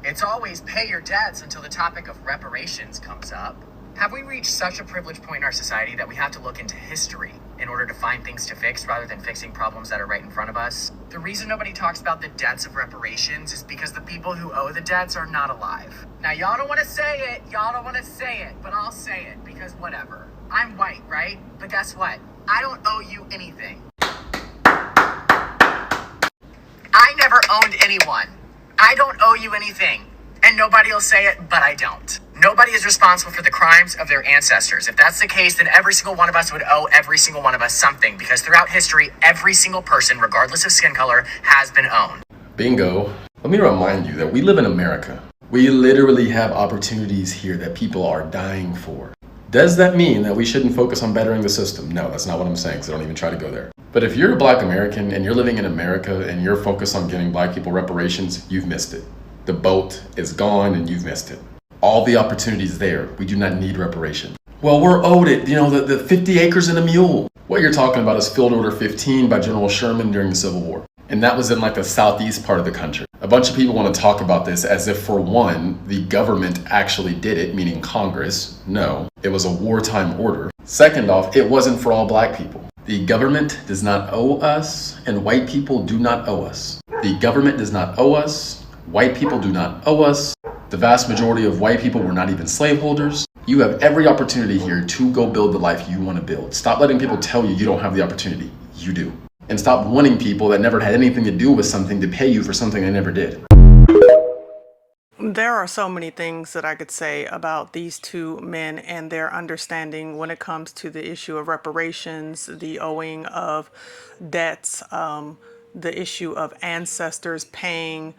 It's always pay your debts until the topic of reparations comes up. Have we reached such a privileged point in our society that we have to look into history in order to find things to fix rather than fixing problems that are right in front of us? The reason nobody talks about the debts of reparations is because the people who owe the debts are not alive. Now, y'all don't want to say it, but I'll say it because whatever. I'm white, right? But guess what? I don't owe you anything. I never owned anyone. I don't owe you anything. And nobody will say it, but I don't. Nobody is responsible for the crimes of their ancestors. If that's the case, then every single one of us would owe every single one of us something, because throughout history, every single person, regardless of skin color, has been owned. Bingo. Let me remind you that we live in America. We literally have opportunities here that people are dying for. Does that mean that we shouldn't focus on bettering the system? No, that's not what I'm saying, so don't even try to go there. But if you're a Black American and you're living in America and you're focused on getting Black people reparations, you've missed it. The boat is gone and you've missed it. All the opportunities there. We do not need reparation. Well, we're owed it, the 50 acres and a mule. What you're talking about is Field Order 15 by General Sherman during the Civil War. And that was in like the southeast part of the country. A bunch of people want to talk about this as if, for one, the government actually did it, meaning Congress. No, it was a wartime order. Second off, it wasn't for all Black people. The government does not owe us, and white people do not owe us. The government does not owe us. White people do not owe us. The vast majority of white people were not even slaveholders. You have every opportunity here to go build the life you want to build. Stop letting people tell you you don't have the opportunity. You do. And stop wanting people that never had anything to do with something to pay you for something they never did. There are so many things that I could say about these two men and their understanding when it comes to the issue of reparations, the owing of debts, the issue of ancestors paying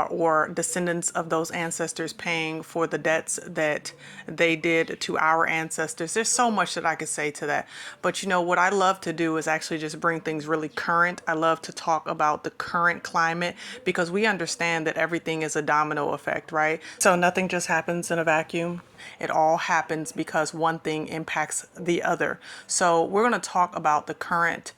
or descendants of those ancestors paying for the debts that they did to our ancestors. There's so much that I could say to that. But what I love to do is actually just bring things really current. I love to talk about the current climate because we understand that everything is a domino effect, right? So nothing just happens in a vacuum. It all happens because one thing impacts the other. So we're going to talk about the current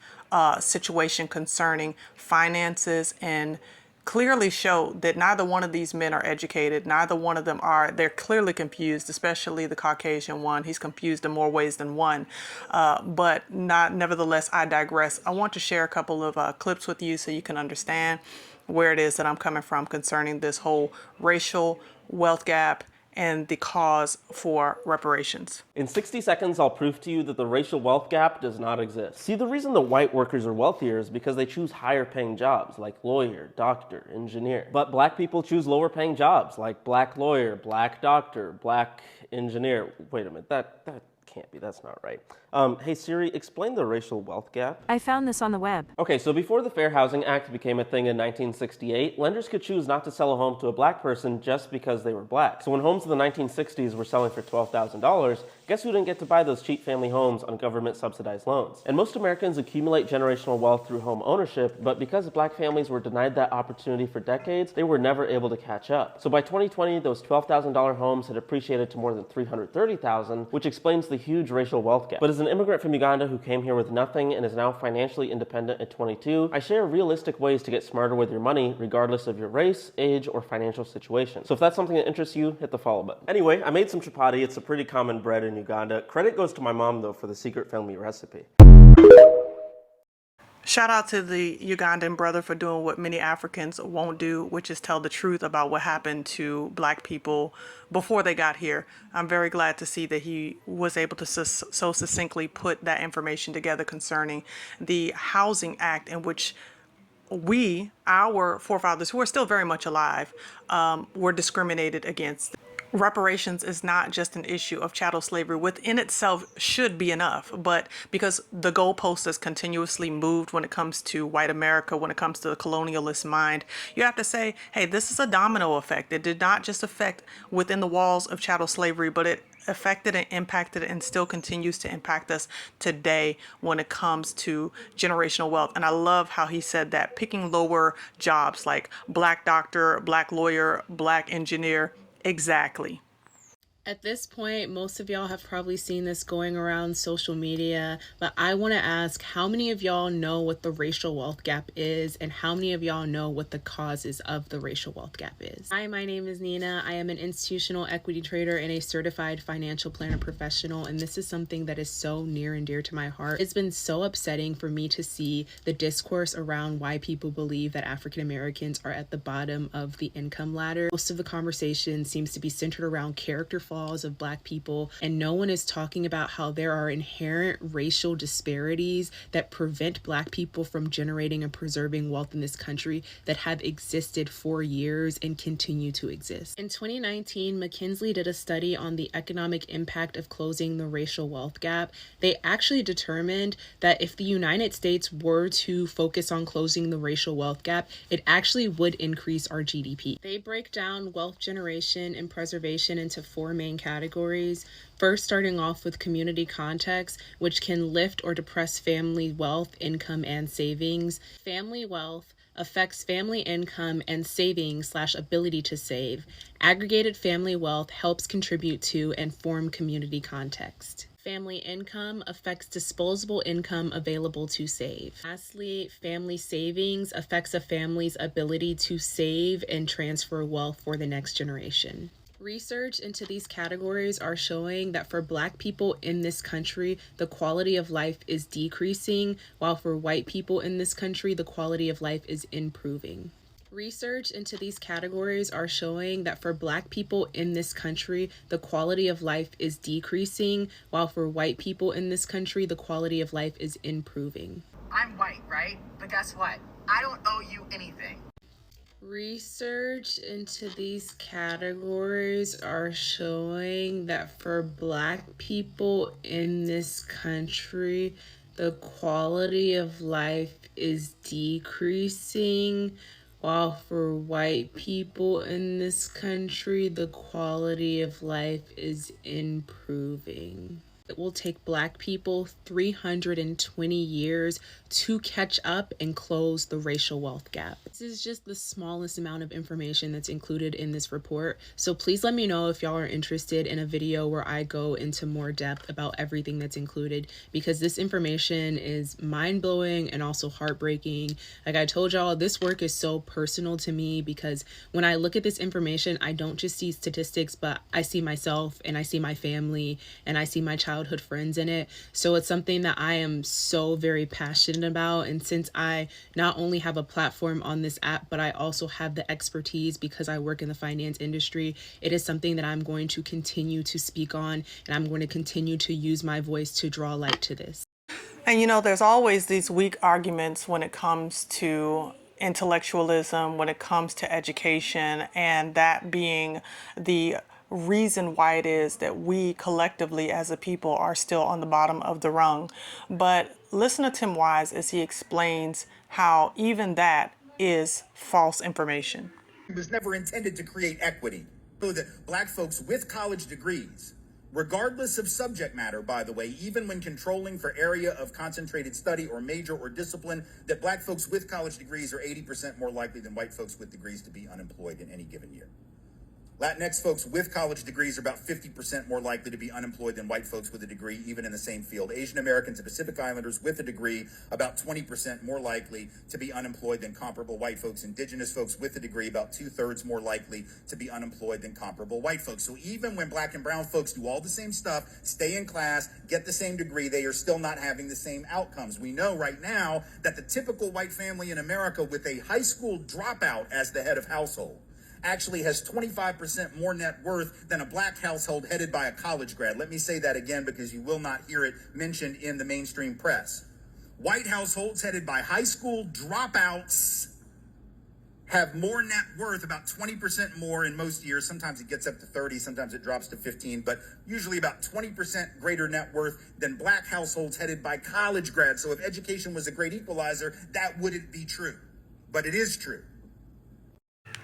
situation concerning finances and clearly show that neither one of these men are educated. Neither one of them are. They're clearly confused, especially the Caucasian one. He's confused in more ways than one. But nevertheless, I digress. I want to share a couple of clips with you so you can understand where it is that I'm coming from concerning this whole racial wealth gap and the cause for reparations. In 60 seconds, I'll prove to you that the racial wealth gap does not exist. See, the reason that white workers are wealthier is because they choose higher paying jobs like lawyer, doctor, engineer. But Black people choose lower paying jobs like Black lawyer, Black doctor, Black engineer. Wait a minute, that can't be, that's not right. Hey Siri, explain the racial wealth gap. I found this on the web. Okay, so before the Fair Housing Act became a thing in 1968, lenders could choose not to sell a home to a Black person just because they were Black. So when homes in the 1960s were selling for $12,000, guess who didn't get to buy those cheap family homes on government subsidized loans? And most Americans accumulate generational wealth through home ownership, but because Black families were denied that opportunity for decades, they were never able to catch up. So by 2020, those $12,000 homes had appreciated to more than $330,000, which explains the huge racial wealth gap. But as an immigrant from Uganda who came here with nothing and is now financially independent at 22, I share realistic ways to get smarter with your money regardless of your race, age, or financial situation. So if that's something that interests you, hit the follow button. Anyway, I made some chapati. It's a pretty common bread in Uganda. Credit goes to my mom though for the secret family recipe. Shout out to the Ugandan brother for doing what many Africans won't do, which is tell the truth about what happened to Black people before they got here. I'm very glad to see that he was able to so succinctly put that information together concerning the Housing Act in which our forefathers, who are still very much alive, were discriminated against. Reparations is not just an issue of chattel slavery, within itself should be enough, but because the goalpost has continuously moved when it comes to white America, when it comes to the colonialist mind, you have to say, hey, this is a domino effect. It did not just affect within the walls of chattel slavery, but it affected and impacted and still continues to impact us today when it comes to generational wealth. And I love how he said that picking lower jobs like Black doctor, Black lawyer, Black engineer. Exactly. At this point, most of y'all have probably seen this going around social media, but I want to ask how many of y'all know what the racial wealth gap is, and how many of y'all know what the causes of the racial wealth gap is? Hi, my name is Nina. I am an institutional equity trader and a certified financial planner professional, and this is something that is so near and dear to my heart. It's been so upsetting for me to see the discourse around why people believe that African Americans are at the bottom of the income ladder. Most of the conversation seems to be centered around character flaws of Black people, and no one is talking about how there are inherent racial disparities that prevent Black people from generating and preserving wealth in this country that have existed for years and continue to exist. In 2019, McKinsey did a study on the economic impact of closing the racial wealth gap. They actually determined that if the United States were to focus on closing the racial wealth gap, it actually would increase our GDP. They break down wealth generation and preservation into four main categories. First, starting off with community context, which can lift or depress family wealth, income, and savings. Family wealth affects family income and savings/ability to save. Aggregated family wealth helps contribute to and form community context. Family income affects disposable income available to save. Lastly, family savings affects a family's ability to save and transfer wealth for the next generation. Research into these categories are showing that for Black people in this country, the quality of life is decreasing, while for white people in this country, the quality of life is improving. Research into these categories are showing that for Black people in this country, the quality of life is decreasing, while for white people in this country, the quality of life is improving. I'm white, right? But guess what? I don't owe you anything. Research into these categories are showing that for Black people in this country, the quality of life is decreasing, while for white people in this country, the quality of life is improving. It will take Black people 320 years to catch up and close the racial wealth gap. This is just the smallest amount of information that's included in this report. So please let me know if y'all are interested in a video where I go into more depth about everything that's included, because this information is mind-blowing and also heartbreaking. Like I told y'all, this work is so personal to me because when I look at this information, I don't just see statistics, but I see myself and I see my family and I see my childhood friends in it. So it's something that I am so very passionate about. And since I not only have a platform on this app, but I also have the expertise because I work in the finance industry, it is something that I'm going to continue to speak on, and I'm going to continue to use my voice to draw light to this. And you know, there's always these weak arguments when it comes to intellectualism, when it comes to education, and that being the reason why it is that we collectively as a people are still on the bottom of the rung. But listen to Tim Wise as he explains how even that is false information. It was never intended to create equity so that Black folks with college degrees, regardless of subject matter, by the way, even when controlling for area of concentrated study or major or discipline, that Black folks with college degrees are 80% more likely than white folks with degrees to be unemployed in any given year. Latinx folks with college degrees are about 50% more likely to be unemployed than white folks with a degree, even in the same field. Asian Americans and Pacific Islanders with a degree, about 20% more likely to be unemployed than comparable white folks. Indigenous folks with a degree, about 2/3 more likely to be unemployed than comparable white folks. So even when Black and brown folks do all the same stuff, stay in class, get the same degree, they are still not having the same outcomes. We know right now that the typical white family in America with a high school dropout as the head of household actually has 25% more net worth than a Black household headed by a college grad. Let me say that again because you will not hear it mentioned in the mainstream press. White households headed by high school dropouts have more net worth, about 20% more in most years. Sometimes it gets up to 30, sometimes it drops to 15, but usually about 20% greater net worth than Black households headed by college grads. So if education was a great equalizer, that wouldn't be true, but it is true.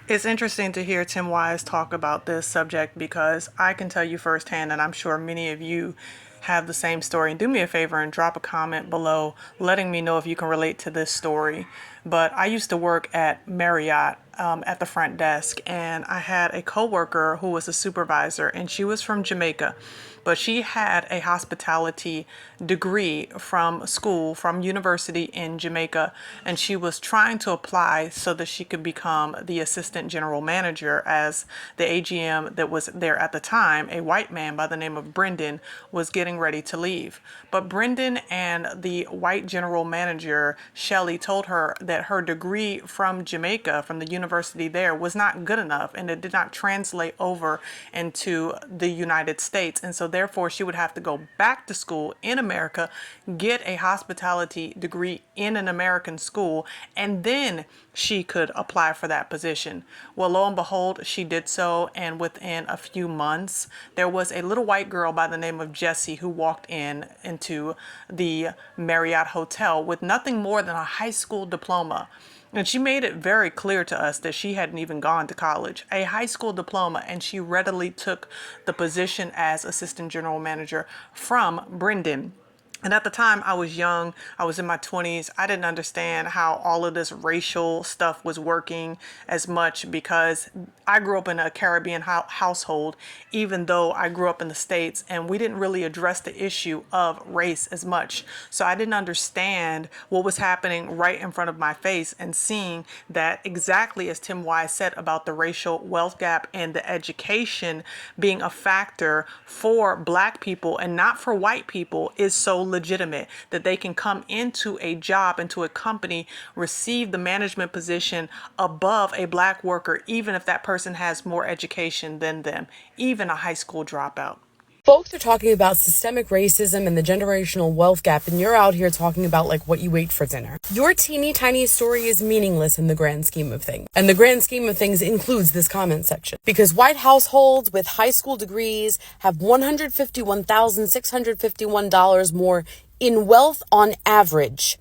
It's interesting to hear Tim Wise talk about this subject because I can tell you firsthand, and I'm sure many of you have the same story. And do me a favor and drop a comment below letting me know if you can relate to this story. But I used to work at Marriott at the front desk, and I had a coworker who was a supervisor, and she was from Jamaica, but she had a hospitality degree from school, from university in Jamaica, and she was trying to apply so that she could become the assistant general manager, as the AGM that was there at the time, a white man by the name of Brendan, was getting ready to leave. But Brendan and the white general manager, Shelley, told her that her degree from Jamaica, from the university there, was not good enough, and it did not translate over into the United States. And so therefore she would have to go back to school in America, get a hospitality degree in an American school, and then she could apply for that position. Well, lo and behold, she did so, and within a few months, there was a little white girl by the name of Jessie who walked into the Marriott Hotel with nothing more than a high school diploma. And she made it very clear to us that she hadn't even gone to college, a high school diploma, and she readily took the position as assistant general manager from Brendan. And at the time, I was young. I was in my 20s. I didn't understand how all of this racial stuff was working as much, because I grew up in a Caribbean household, even though I grew up in the States, and we didn't really address the issue of race as much. So I didn't understand what was happening right in front of my face, and seeing that, exactly as Tim Wise said about the racial wealth gap and the education being a factor for Black people and not for white people, is so legitimate, that they can come into a job, into a company, receive the management position above a Black worker, even if that person has more education than them, even a high school dropout. Folks are talking about systemic racism and the generational wealth gap, and you're out here talking about like what you ate for dinner. Your teeny tiny story is meaningless in the grand scheme of things. And the grand scheme of things includes this comment section. Because white households with high school degrees have $151,651 more in wealth on average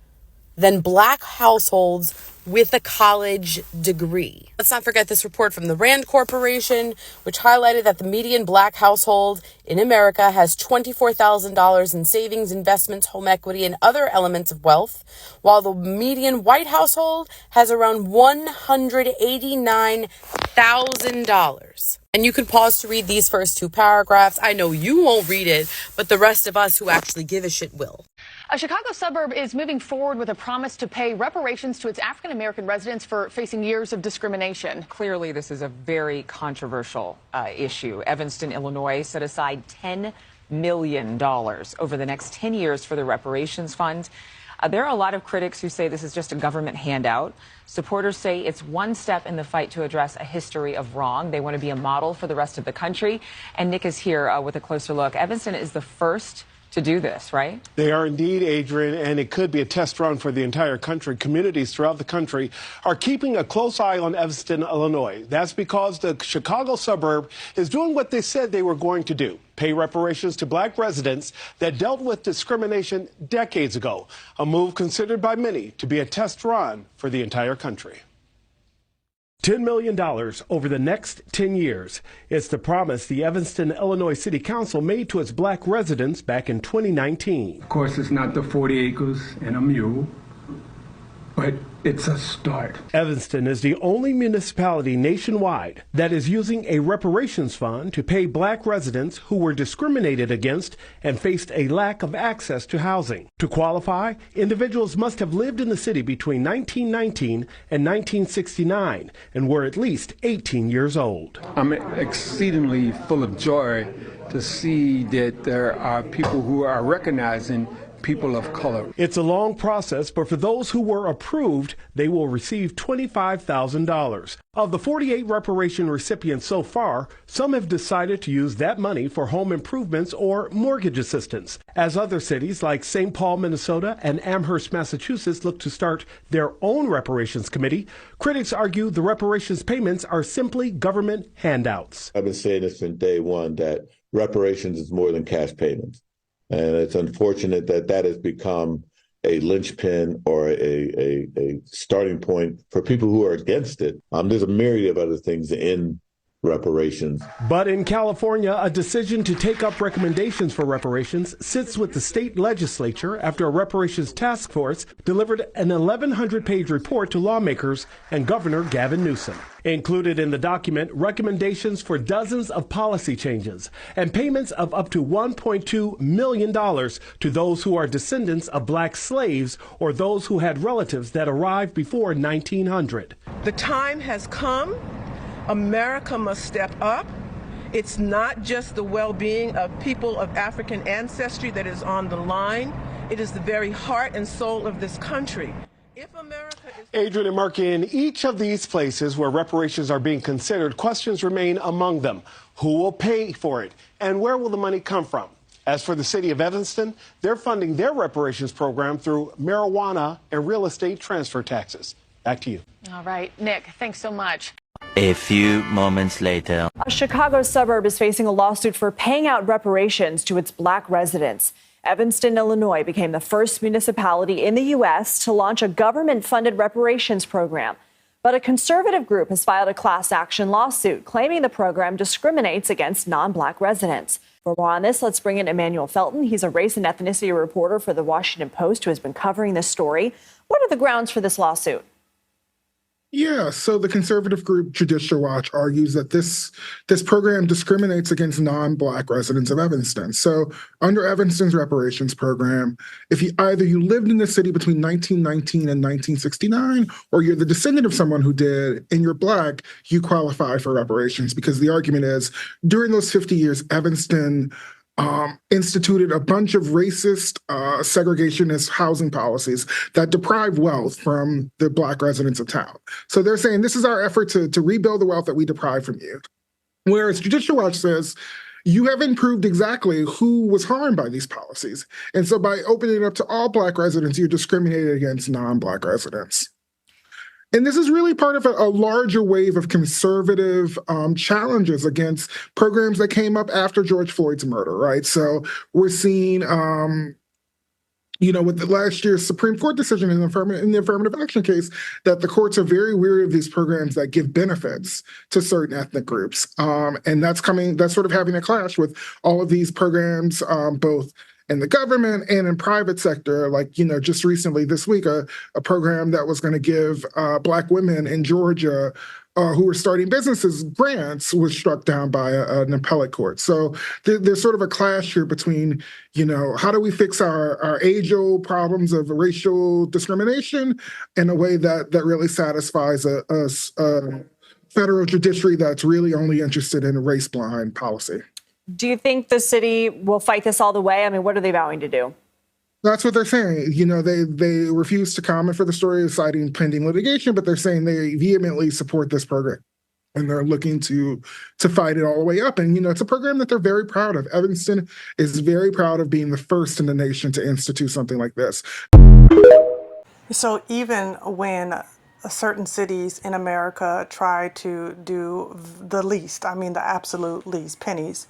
than Black households with a college degree. Let's not forget this report from the Rand Corporation, which highlighted that the median Black household in America has $24,000 in savings, investments, home equity, and other elements of wealth, while the median white household has around $189,000. And you can pause to read these first two paragraphs. I know you won't read it, but the rest of us who actually give a shit will. A Chicago suburb is moving forward with a promise to pay reparations to its African-American residents for facing years of discrimination. Clearly, this is a very controversial issue. Evanston, Illinois, set aside $10 million over the next 10 years for the reparations fund. There are a lot of critics who say this is just a government handout. Supporters say it's one step in the fight to address a history of wrong. They want to be a model for the rest of the country. And Nick is here with a closer look. Evanston is the first to do this, right? They are indeed, Adrian, and it could be a test run for the entire country. Communities throughout the country are keeping a close eye on Evanston, Illinois. That's because the Chicago suburb is doing what they said they were going to do: pay reparations to Black residents that dealt with discrimination decades ago, a move considered by many to be a test run for the entire country. $10 million over the next 10 years. It's the promise the Evanston, Illinois City Council made to its Black residents back in 2019. Of course, it's not the 40 acres and a mule, but it's a start. Evanston is the only municipality nationwide that is using a reparations fund to pay Black residents who were discriminated against and faced a lack of access to housing. To qualify, individuals must have lived in the city between 1919 and 1969 and were at least 18 years old. I'm exceedingly full of joy to see that there are people who are recognizing people of color. It's a long process, but for those who were approved, they will receive $25,000. Of the 48 reparation recipients so far, some have decided to use that money for home improvements or mortgage assistance. As other cities like St. Paul, Minnesota and Amherst, Massachusetts look to start their own reparations committee, critics argue the reparations payments are simply government handouts. I've been saying this from day one, that reparations is more than cash payments. And it's unfortunate that that has become a linchpin or a starting point for people who are against it. There's a myriad of other things in reparations. But in California, a decision to take up recommendations for reparations sits with the state legislature after a reparations task force delivered an 1,100-page report to lawmakers and Governor Gavin Newsom. Included in the document, recommendations for dozens of policy changes and payments of up to $1.2 million to those who are descendants of black slaves or those who had relatives that arrived before 1900. The time has come. America must step up. It's not just the well-being of people of African ancestry that is on the line. It is the very heart and soul of this country. Adrian and Mark, in each of these places where reparations are being considered, questions remain among them. Who will pay for it? And where will the money come from? As for the city of Evanston, they're funding their reparations program through marijuana and real estate transfer taxes. Back to you. All right, Nick, thanks so much. A few moments later. A Chicago suburb is facing a lawsuit for paying out reparations to its black residents. Evanston, Illinois became the first municipality in the U.S. to launch a government-funded reparations program. But a conservative group has filed a class action lawsuit claiming the program discriminates against non-black residents. For more on this, let's bring in Emmanuel Felton. He's a race and ethnicity reporter for the Washington Post who has been covering this story. What are the grounds for this lawsuit? Yeah, so the conservative group Judicial Watch argues that this program discriminates against non-black residents of Evanston. So under Evanston's reparations program, if you lived in the city between 1919 and 1969, or you're the descendant of someone who did, and you're black, you qualify for reparations, because the argument is during those 50 years, Evanston instituted a bunch of racist, segregationist housing policies that deprive wealth from the black residents of town. So they're saying this is our effort to rebuild the wealth that we deprive from you. Whereas Judicial Watch says, you haven't proved exactly who was harmed by these policies. And so by opening it up to all black residents, you're discriminating against non-black residents. And this is really part of a larger wave of conservative challenges against programs that came up after George Floyd's murder, right? So we're seeing, with the last year's Supreme Court decision in the affirmative action case, that the courts are very weary of these programs that give benefits to certain ethnic groups. And that's sort of having a clash with all of these programs, both in the government and in private sector. Like, just recently this week, a program that was going to give black women in Georgia who were starting businesses grants was struck down by an appellate court. So there's sort of a clash here between, how do we fix our age-old problems of racial discrimination in a way that really satisfies a federal judiciary that's really only interested in race-blind policy. Do you think the city will fight this all the way? I mean, what are they vowing to do? That's what they're saying. They refuse to comment for the story, citing pending litigation, but they're saying they vehemently support this program. And they're looking to fight it all the way up. And, it's a program that they're very proud of. Evanston is very proud of being the first in the nation to institute something like this. So even when certain cities in America try to do the least, the absolute least, pennies,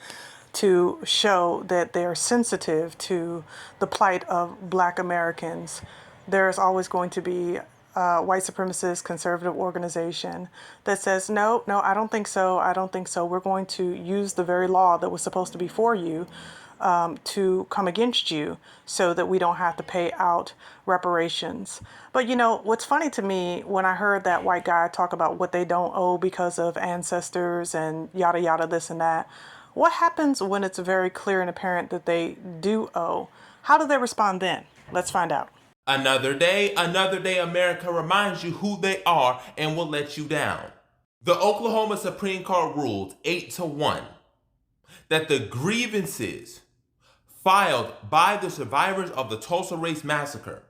to show that they're sensitive to the plight of black Americans, there's always going to be a white supremacist conservative organization that says, no, I don't think so. We're going to use the very law that was supposed to be for you to come against you so that we don't have to pay out reparations. But what's funny to me, when I heard that white guy talk about what they don't owe because of ancestors and yada yada this and that, what happens when it's very clear and apparent that they do owe? How do they respond then? Let's find out. Another day, America reminds you who they are and will let you down. The Oklahoma Supreme Court ruled 8-1 that the grievances filed by the survivors of the Tulsa Race Massacre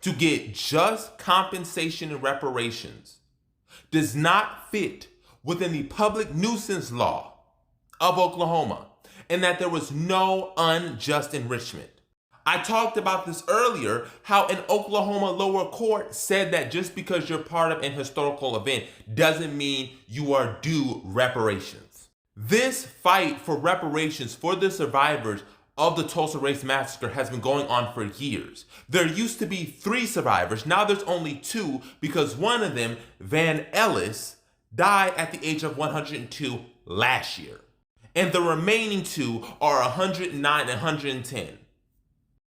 to get just compensation and reparations does not fit within the public nuisance law of Oklahoma, and that there was no unjust enrichment. I talked about this earlier, how an Oklahoma lower court said that just because you're part of an historical event doesn't mean you are due reparations. This fight for reparations for the survivors of the Tulsa Race Massacre has been going on for years. There used to be 3 survivors. Now there's only 2 because one of them, Van Ellis, died at the age of 102 last year. And the remaining two are 109 and 110.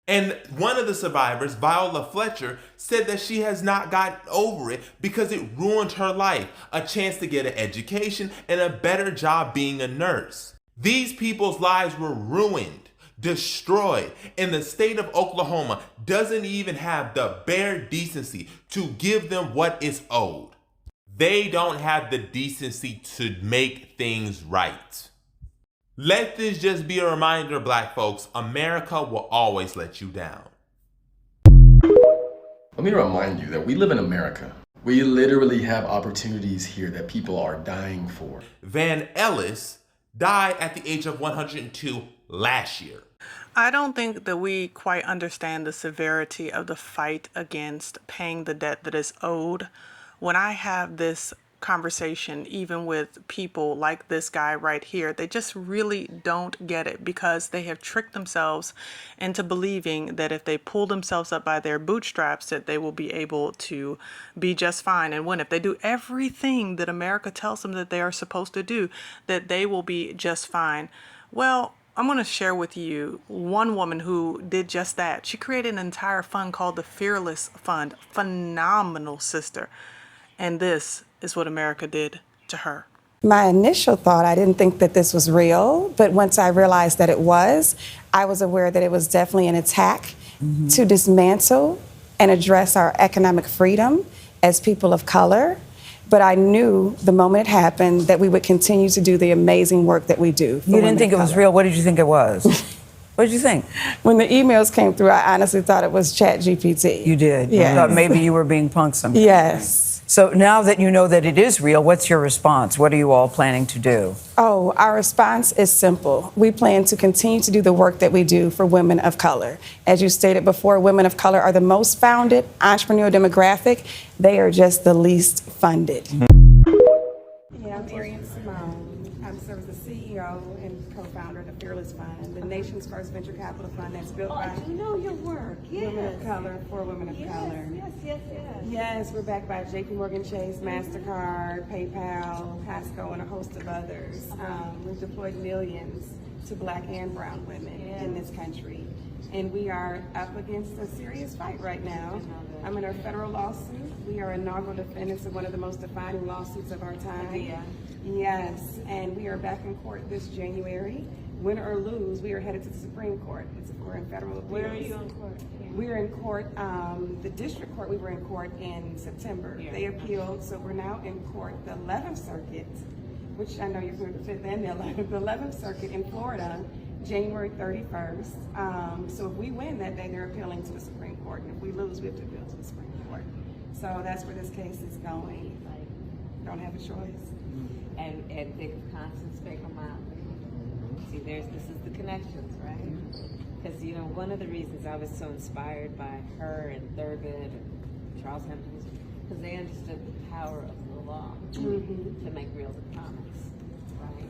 And one of the survivors, Viola Fletcher, said that she has not gotten over it because it ruined her life, a chance to get an education and a better job being a nurse. These people's lives were ruined, destroyed, and the state of Oklahoma doesn't even have the bare decency to give them what is owed. They don't have the decency to make things right. Let this just be a reminder, Black folks, America will always let you down. Let me remind you that we live in America. We literally have opportunities here that people are dying for. Van Ellis died at the age of 102 last year. I don't think that we quite understand the severity of the fight against paying the debt that is owed. When I have this conversation, even with people like this guy right here, they just really don't get it because they have tricked themselves into believing that if they pull themselves up by their bootstraps that they will be able to be just fine, and when if they do everything that America tells them that they are supposed to do, that they will be just fine. Well, I'm going to share with you one woman who did just that. She created an entire fund called the Fearless Fund. Phenomenal sister. And this is what America did to her. My initial thought, I didn't think that this was real, but once I realized that it was, I was aware that it was definitely an attack to dismantle and address our economic freedom as people of color. But I knew the moment it happened that we would continue to do the amazing work that we do. You didn't think it was real? What did you think it was? What did you think? When the emails came through, I honestly thought it was ChatGPT. You did? Yes. You thought maybe you were being punked sometime? Yes. So now that you know that it is real, what's your response? What are you all planning to do? Oh, our response is simple. We plan to continue to do the work that we do for women of color. As you stated before, women of color are the most founded entrepreneurial demographic. They are just the least funded. Yeah, I'm Arian Simone. I'm serves as the CEO and co-founder of the Fearless Fund, the nation's first venture capital fund that's built by your work. women of color for women of color. Yes. Yes, we're backed by JPMorgan Chase, MasterCard, PayPal, Pasco, and a host of others. We've deployed millions to Black and brown women in this country. And we are up against a serious fight right now. I'm in a federal lawsuit. We are inaugural defendants of one of the most defining lawsuits of our time. Yes, and we are back in court this January. Win or lose, we are headed to the Supreme Court. We're in federal appeals. Where are you in court? We're in court, the district court, we were in court in September. They appealed, so we're now in court, the 11th Circuit, which I know you're familiar with the 5th and the 11th Circuit in Florida, January 31st. So if we win that day, they're appealing to the Supreme Court, and if we lose, we have to appeal to the Supreme Court. So that's where this case is going. Don't have a choice. And think of Constance Baker Miles. See, this is the connections, right? Because, one of the reasons I was so inspired by her and Thurgood and Charles Hampton, because they understood the power of the law to make real the promise, right?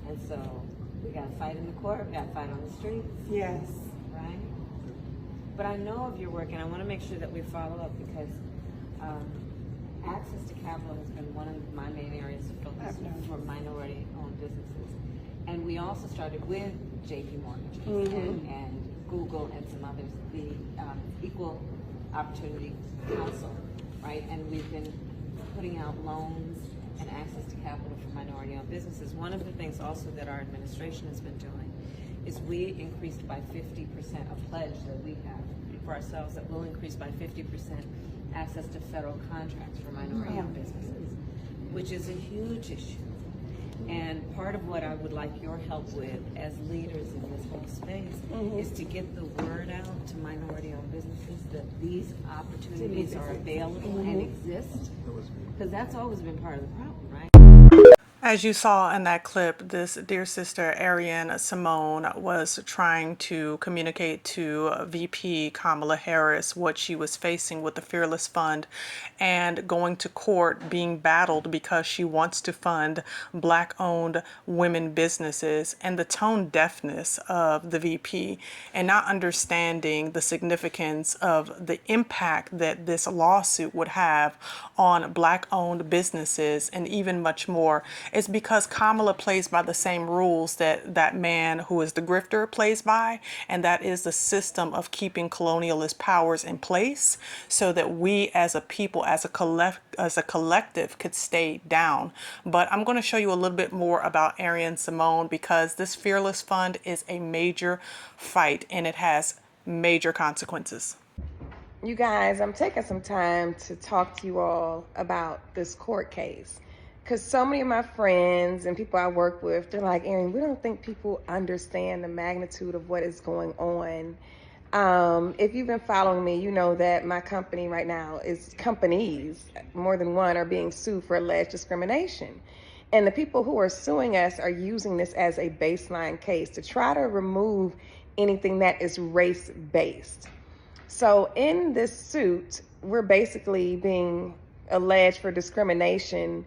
And so we got to fight in the court, we got to fight on the streets. Yes. Right? But I know of your work, and I want to make sure that we follow up because access to capital has been one of my main areas of focus for minority-owned businesses. And we also started with JPMorgan and Google and some others, the Equal Opportunity Council, right? And we've been putting out loans and access to capital for minority-owned businesses. One of the things also that our administration has been doing is we increased by 50% a pledge that we have for ourselves that will increase by 50% access to federal contracts for minority-owned businesses, which is a huge issue. And part of what I would like your help with as leaders in this whole space is to get the word out to minority-owned businesses that these opportunities are available and exist, because that's always been part of the problem, right? As you saw in that clip, this dear sister, Ariane Simone, was trying to communicate to VP Kamala Harris what she was facing with the Fearless Fund and going to court, being battled because she wants to fund Black-owned women businesses, and the tone deafness of the VP and not understanding the significance of the impact that this lawsuit would have on Black-owned businesses and even much more. It's because Kamala plays by the same rules that that man who is the grifter plays by, and that is the system of keeping colonialist powers in place so that we as a people, as a collective could stay down. But I'm going to show you a little bit more about Ariane Simone because this Fearless Fund is a major fight and it has major consequences. You guys, I'm taking some time to talk to you all about this court case. Because so many of my friends and people I work with, they're like, Erin, we don't think people understand the magnitude of what is going on. If you've been following me, you know that my company right now is companies, more than one, are being sued for alleged discrimination. And the people who are suing us are using this as a baseline case to try to remove anything that is race-based. So in this suit, we're basically being alleged for discrimination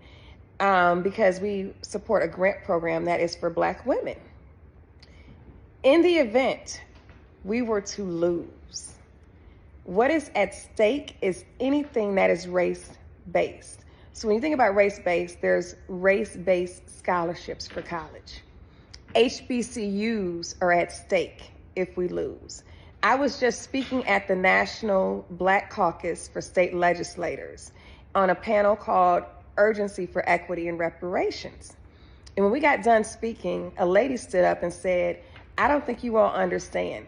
because we support a grant program that is for Black women. In the event we were to lose, what is at stake is anything that is race-based. So when you think about race-based, there's race-based scholarships for college. HBCUs are at stake if we lose. I was just speaking at the National Black Caucus for State Legislators on a panel called Urgency for Equity and Reparations. And when we got done speaking, a lady stood up and said, I don't think you all understand.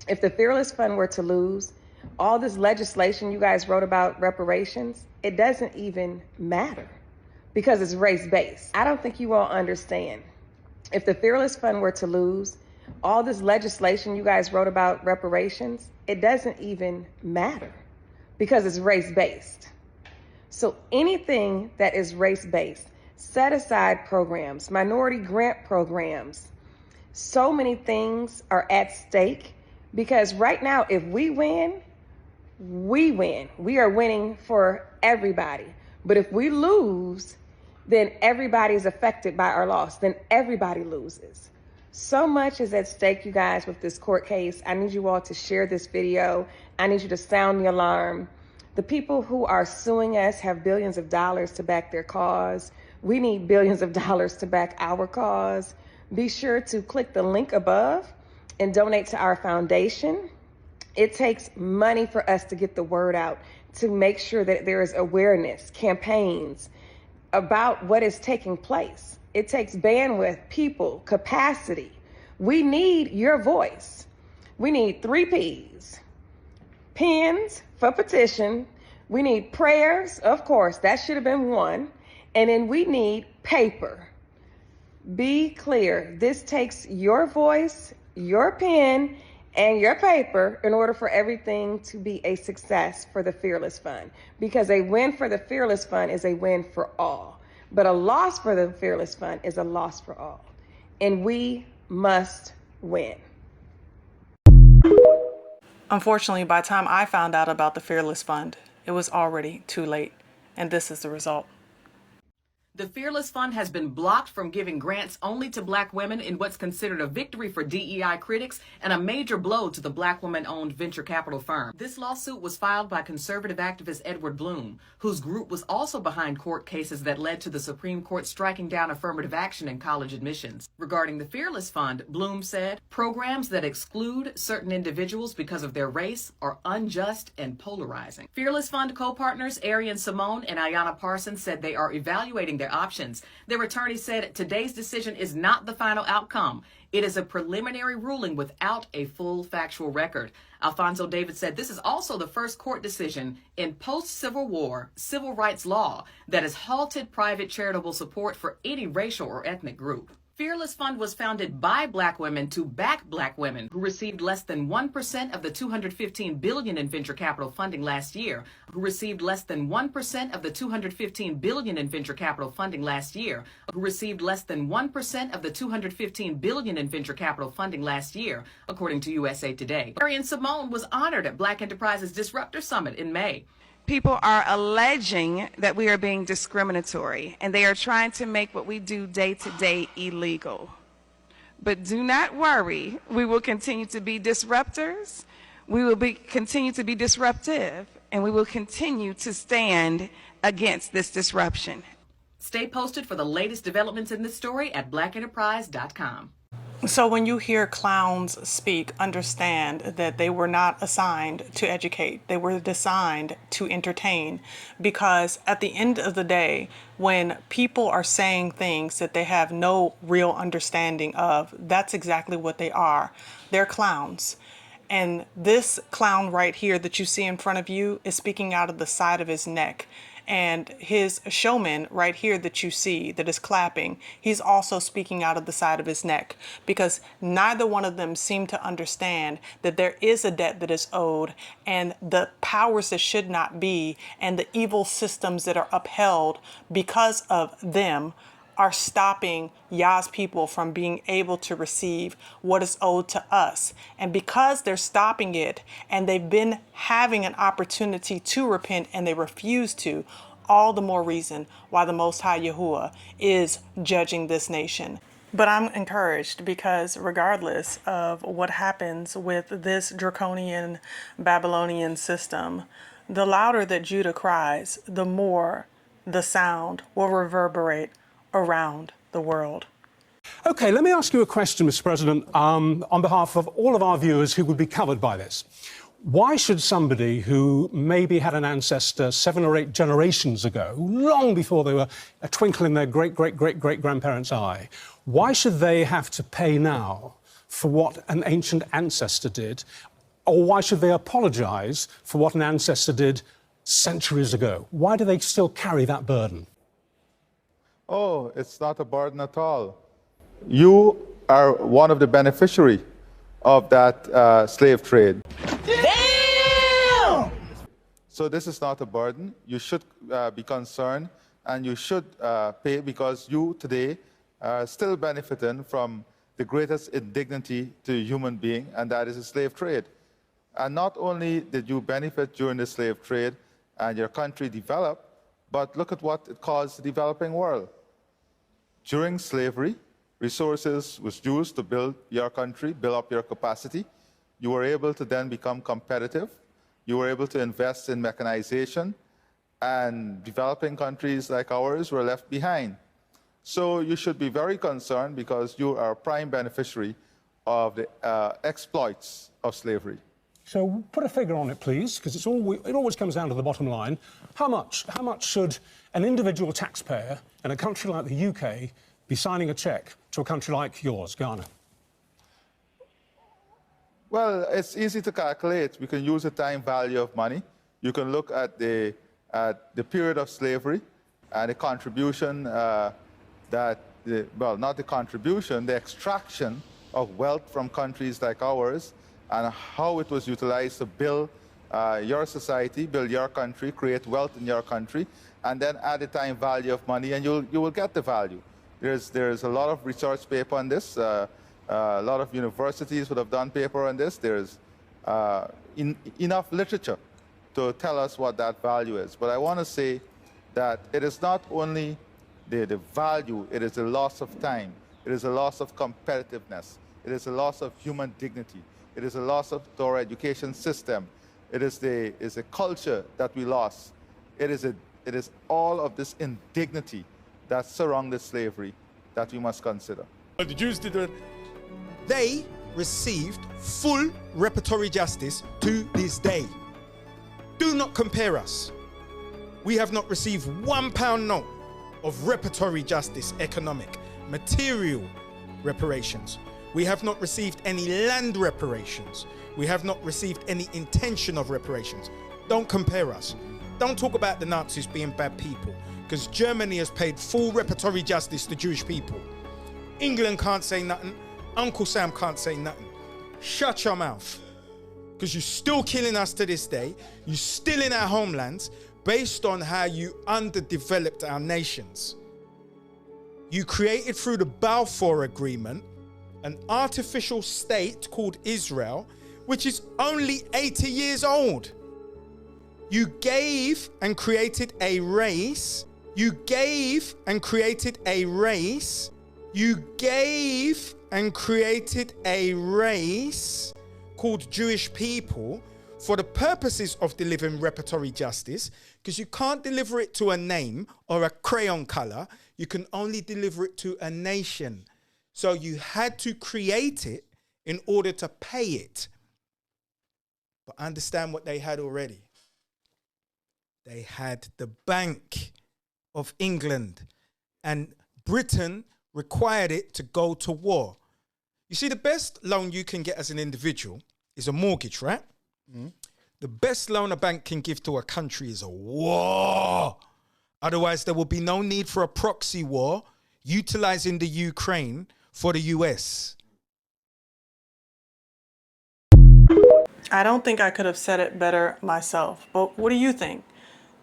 If the Fearless Fund were to lose, all this legislation you guys wrote about reparations, it doesn't even matter because it's race-based. I don't think you all understand. If the Fearless Fund were to lose, all this legislation you guys wrote about reparations, it doesn't even matter because it's race-based. So anything that is race-based, set-aside programs, minority grant programs, so many things are at stake because right now, if we win, we win. We are winning for everybody. But if we lose, then everybody is affected by our loss. Then everybody loses. So much is at stake, you guys, with this court case. I need you all to share this video. I need you to sound the alarm. The people who are suing us have billions of dollars to back their cause. We need billions of dollars to back our cause. Be sure to click the link above and donate to our foundation. It takes money for us to get the word out, to make sure that there is awareness, campaigns about what is taking place. It takes bandwidth, people, capacity. We need your voice. We need 3 Ps. Pens for petition. We need prayers, of course, that should have been 1. And then we need paper. Be clear, this takes your voice, your pen, and your paper in order for everything to be a success for the Fearless Fund. Because a win for the Fearless Fund is a win for all. But a loss for the Fearless Fund is a loss for all. And we must win. Unfortunately, by the time I found out about the Fearless Fund, it was already too late. And this is the result. The Fearless Fund has been blocked from giving grants only to Black women in what's considered a victory for DEI critics and a major blow to the Black woman-owned venture capital firm. This lawsuit was filed by conservative activist Edward Bloom, whose group was also behind court cases that led to the Supreme Court striking down affirmative action in college admissions. Regarding the Fearless Fund, Bloom said, programs that exclude certain individuals because of their race are unjust and polarizing. Fearless Fund co-partners Ariane Simone and Ayanna Parsons said they are evaluating their options. Their attorney said today's decision is not the final outcome. It is a preliminary ruling without a full factual record. Alfonso David said this is also the first court decision in post-Civil War civil rights law that has halted private charitable support for any racial or ethnic group. Fearless Fund was founded by Black women to back Black women who received less than 1% of the $215 billion in venture capital funding last year, who received less than 1% of the $215 billion in venture capital funding last year, who received less than 1% of the $215 billion in venture capital funding last year, according to USA Today. Marion Simone was honored at Black Enterprises Disruptor Summit in May. People are alleging that we are being discriminatory, and they are trying to make what we do day to day illegal. But do not worry, we will continue to be disruptors, we will continue to be disruptive, and we will continue to stand against this disruption. Stay posted for the latest developments in this story at blackenterprise.com. So when you hear clowns speak, understand that they were not assigned to educate. They were designed to entertain, because at the end of the day, when people are saying things that they have no real understanding of, that's exactly what they are. They're clowns. And this clown right here that you see in front of you is speaking out of the side of his neck. And his showman right here that you see that is clapping, he's also speaking out of the side of his neck, because neither one of them seem to understand that there is a debt that is owed, and the powers that should not be and the evil systems that are upheld because of them are stopping Yah's people from being able to receive what is owed to us. And because they're stopping it, and they've been having an opportunity to repent and they refuse to, all the more reason why the Most High Yahuwah is judging this nation. But I'm encouraged, because regardless of what happens with this draconian Babylonian system, the louder that Judah cries, the more the sound will reverberate around the world. Okay, let me ask you a question, Mr. President, on behalf of all of our viewers who would be covered by this. Why should somebody who maybe had an ancestor 7 or 8 generations ago, long before they were a twinkle in their great-great-great-great-grandparents' eye, why should they have to pay now for what an ancient ancestor did? Or why should they apologise for what an ancestor did centuries ago? Why do they still carry that burden? Oh, it's not a burden at all. You are one of the beneficiaries of that slave trade. Damn! So this is not a burden. You should be concerned, and you should pay, because you today are still benefiting from the greatest indignity to a human being, and that is the slave trade. And not only did you benefit during the slave trade and your country developed, but look at what it caused the developing world. During slavery, resources was used to build your country, build up your capacity. You were able to then become competitive. You were able to invest in mechanization, and developing countries like ours were left behind. So you should be very concerned, because you are a prime beneficiary of the exploits of slavery. So put a figure on it, please, because it always comes down to the bottom line. How much should an individual taxpayer in a country like the UK be signing a cheque to a country like yours, Ghana? Well, it's easy to calculate. We can use the time value of money. You can look at the period of slavery and the contribution well, not the contribution, the extraction of wealth from countries like ours, and how it was utilized to build your society, build your country, create wealth in your country, and then add the time value of money, and you will get the value. There's a lot of research paper on this. A lot of universities would have done paper on this. There's enough literature to tell us what that value is. But I want to say that it is not only the value, it is the loss of time. It is a loss of competitiveness. It is a loss of human dignity. It is a loss of our education system. It is a culture that we lost. It is all of this indignity that surrounded slavery that we must consider. But the Jews did it. They received full reparatory justice to this day. Do not compare us. We have not received £1 note of reparatory justice, economic, material reparations. We have not received any land reparations. We have not received any intention of reparations. Don't compare us. Don't talk about the Nazis being bad people, because Germany has paid full reparatory justice to Jewish people. England can't say nothing. Uncle Sam can't say nothing. Shut your mouth. Because you're still killing us to this day. You're still in our homelands based on how you underdeveloped our nations. You created through the Balfour Agreement an artificial state called Israel, which is only 80 years old. You gave and created a race. You gave and created a race. You gave and created a race called Jewish people for the purposes of delivering reparatory justice, because you can't deliver it to a name or a crayon color. You can only deliver it to a nation. So you had to create it in order to pay it. But understand what they had already. They had the Bank of England, and Britain required it to go to war. You see, the best loan you can get as an individual is a mortgage, right? Mm. The best loan a bank can give to a country is a war. Otherwise, there will be no need for a proxy war utilizing the Ukraine for the US. I don't think I could have said it better myself, but what do you think?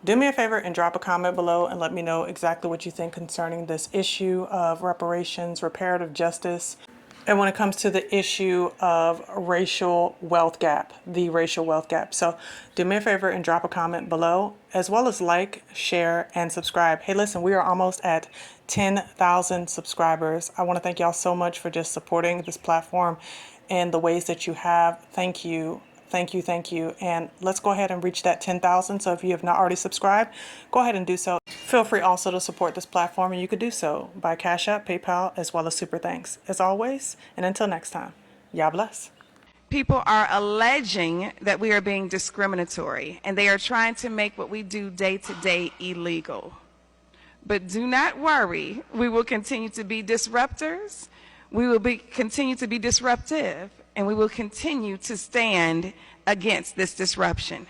Do me a favor and drop a comment below and let me know exactly what you think concerning this issue of reparations, reparative justice, and when it comes to the issue of racial wealth gap, the racial wealth gap. So do me a favor and drop a comment below, as well as like, share, and subscribe. Hey, listen, we are almost at 10,000 subscribers. I want to thank y'all so much for just supporting this platform in the ways that you have. Thank you. Thank you, thank you. And let's go ahead and reach that 10,000. So if you have not already subscribed, go ahead and do so. Feel free also to support this platform, and you could do so by Cash App, PayPal, as well as Super Thanks. As always, and until next time, y'all bless. People are alleging that we are being discriminatory, and they are trying to make what we do day to day illegal. But do not worry, we will continue to be disruptors. We will continue to be disruptive, and we will continue to stand against this disruption.